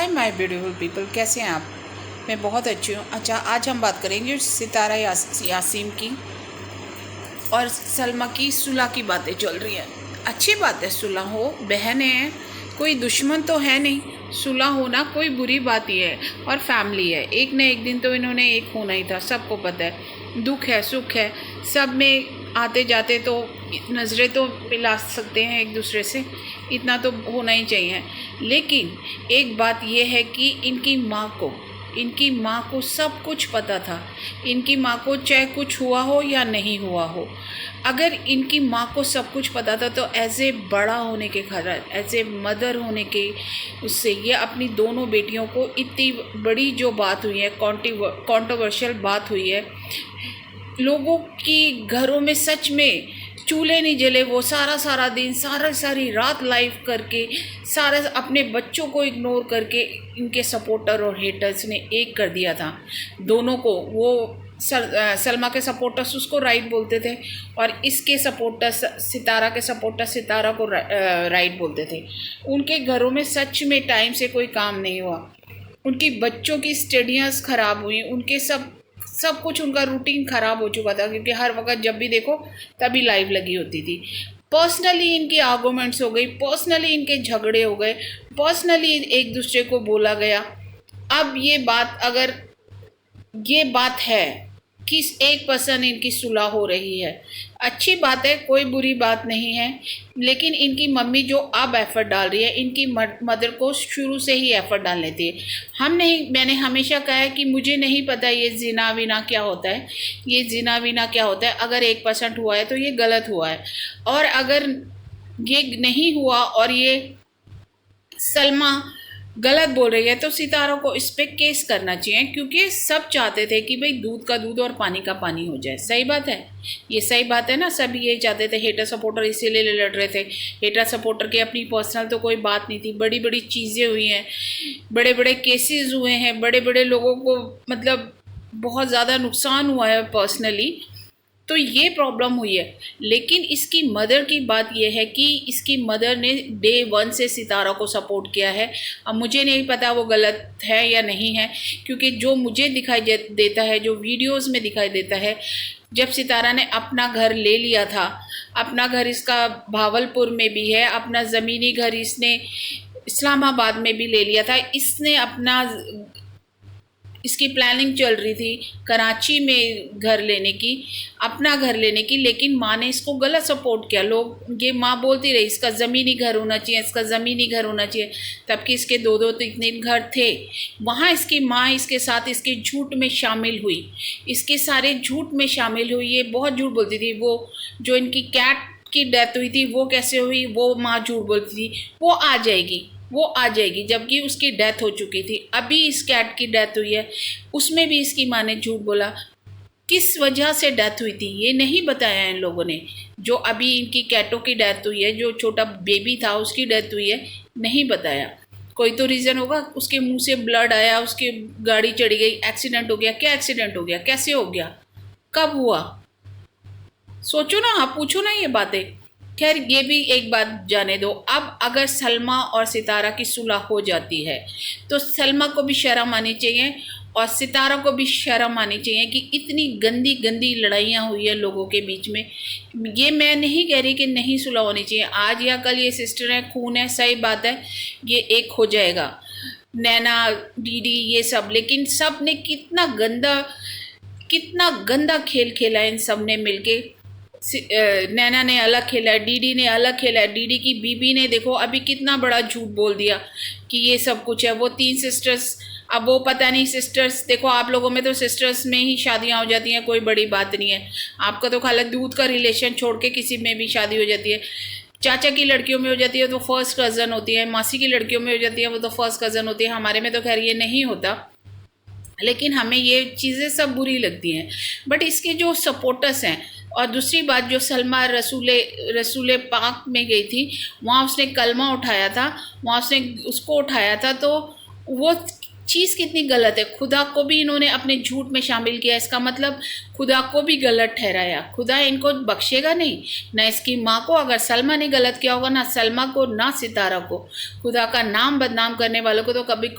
Hi my beautiful people, कैसे हैं आप? मैं बहुत अच्छी हूँ। अच्छा, आज हम बात करेंगे सितारा यासीन की और सलमा की सुलह की बातें चल रही हैं। अच्छी बात है, सुलह हो, बहनें हैं, कोई दुश्मन तो है नहीं। सुलह होना कोई बुरी बात ही है और फैमिली है। एक न एक दिन तो इन्होंने एक होना ही था, सबको पता है। दुख है, सुख है, सब में आते जाते तो नज़रें तो मिला सकते हैं एक दूसरे से, इतना तो होना ही चाहिए। लेकिन एक बात यह है कि इनकी माँ को सब कुछ पता था। इनकी माँ को चाहे कुछ हुआ हो या नहीं हुआ हो, अगर इनकी माँ को सब कुछ पता था तो एज ए बड़ा होने के खरा, एज ए मदर होने के उससे ये अपनी दोनों बेटियों को इतनी बड़ी जो बात हुई है, कॉन्ट्रोवर्शियल बात हुई है, लोगों की घरों में सच में चूल्हे नहीं जले, वो सारा दिन सारी रात लाइव करके, सारे अपने बच्चों को इग्नोर करके इनके सपोर्टर और हेटर्स ने एक कर दिया था दोनों को। वो सलमा के सपोर्टर्स उसको राइट बोलते थे और इसके सपोर्टर्स, सितारा के सपोर्टर्स सितारा को राइट बोलते थे। उनके घरों में सच में टाइम से कोई काम नहीं हुआ। उनकी बच्चों की स्टडीज़ ख़राब हुई, उनके सब कुछ, उनका रूटीन ख़राब हो चुका था, क्योंकि हर वक्त जब भी देखो तभी लाइव लगी होती थी। पर्सनली इनकी आर्गूमेंट्स हो गई, पर्सनली इनके झगड़े हो गए, पर्सनली एक दूसरे को बोला गया। अब ये बात है कि 1% इनकी सुलह हो रही है, अच्छी बात है, कोई बुरी बात नहीं है। लेकिन इनकी मम्मी जो अब एफ़र्ट डाल रही है, इनकी मदर को शुरू से ही एफ़र्ट डालने थे। मैंने हमेशा कहा है कि मुझे नहीं पता ये ज़िना विना क्या होता है, ये ज़िना विना क्या होता है। अगर 1% हुआ है तो ये गलत हुआ है, और अगर ये नहीं हुआ और ये सलमा गलत बोल रही है तो सितारों को इस पर केस करना चाहिए, क्योंकि सब चाहते थे कि भाई दूध का दूध और पानी का पानी हो जाए। सही बात है, ये सही बात है ना, सभी यही चाहते थे। हेटर सपोर्टर इसीलिए लड़ रहे थे। हेटर सपोर्टर की अपनी पर्सनल तो कोई बात नहीं थी, बड़ी बड़ी चीज़ें हुई हैं, बड़े बड़े केसेस हुए हैं, बड़े बड़े लोगों को मतलब बहुत ज़्यादा नुकसान हुआ है पर्सनली, तो ये प्रॉब्लम हुई है। लेकिन इसकी मदर की बात यह है कि इसकी मदर ने डे 1 से सितारा को सपोर्ट किया है। अब मुझे नहीं पता वो गलत है या नहीं है, क्योंकि जो मुझे दिखाई देता है, जो वीडियोस में दिखाई देता है, जब सितारा ने अपना घर ले लिया था, अपना घर इसका भावलपुर में भी है, अपना ज़मीनी घर इसने इस्लामाबाद में भी ले लिया था, इसकी प्लानिंग चल रही थी कराची में घर लेने की, अपना घर लेने की। लेकिन माँ ने इसको गलत सपोर्ट किया। ये माँ बोलती रही इसका ज़मीनी घर होना चाहिए, इसका ज़मीनी घर होना चाहिए, तब कि इसके दो 3 घर थे। वहाँ इसकी माँ इसके साथ इसके झूठ में शामिल हुई, इसके सारे झूठ में शामिल हुई। ये बहुत झूठ बोलती थी। वो जो इनकी कैट की डेथ हुई थी वो कैसे हुई, वो माँ झूठ बोलती थी, वो आ जाएगी, जबकि उसकी डेथ हो चुकी थी। अभी इस कैट की डेथ हुई है, उसमें भी इसकी माँ ने झूठ बोला। किस वजह से डेथ हुई थी ये नहीं बताया इन लोगों ने। जो अभी इनकी कैटों की डेथ हुई है, जो छोटा बेबी था उसकी डेथ हुई है, नहीं बताया। कोई तो रीज़न होगा, उसके मुंह से ब्लड आया, उसकी गाड़ी चढ़ी गई, एक्सीडेंट हो गया। क्या एक्सीडेंट हो गया, कैसे हो गया, कब हुआ, सोचो ना, आप पूछो ना ये बातें। खैर, ये भी एक बात जाने दो। अब अगर सलमा और सितारा की सुलह हो जाती है तो सलमा को भी शर्म आनी चाहिए और सितारा को भी शर्म आनी चाहिए कि इतनी गंदी गंदी लड़ाइयाँ हुई है लोगों के बीच में। ये मैं नहीं कह रही कि नहीं सुलह होनी चाहिए, आज या कल ये सिस्टर है, खून है, सही बात है, ये एक हो जाएगा, नैना, डीडी, ये सब। लेकिन सब ने कितना गंदा खेल खेला इन सब ने मिलके। नैना ने अलग खेला है, डीडी ने अलग खेला है। डीडी की बीबी ने देखो अभी कितना बड़ा झूठ बोल दिया कि ये सब कुछ है। वो 3 सिस्टर्स, अब वो पता नहीं, सिस्टर्स देखो, आप लोगों में तो सिस्टर्स में ही शादियां हो जाती हैं, कोई बड़ी बात नहीं है। आपका तो खाली दूध का रिलेशन छोड़ के किसी में भी शादी हो जाती है। चाचा की लड़कियों में हो जाती है तो फर्स्ट कज़न होती है, मासी की लड़कियों में हो जाती है वो तो फर्स्ट कज़न होती है। हमारे में तो खैर ये नहीं होता, लेकिन हमें ये चीज़ें सब बुरी लगती हैं। बट इसके जो सपोर्टर्स हैं, और दूसरी बात, जो सलमा रसूल पाक में गई थी, वहाँ उसने कलमा उठाया था, वहाँ उसने उसको उठाया था, तो वो चीज़ कितनी गलत है। खुदा को भी इन्होंने अपने झूठ में शामिल किया, इसका मतलब खुदा को भी गलत ठहराया। खुदा इनको बख्शेगा नहीं, ना इसकी माँ को, अगर सलमा ने गलत किया होगा, ना सलमा को, ना सितारा को। खुदा का नाम बदनाम करने वालों को तो कभी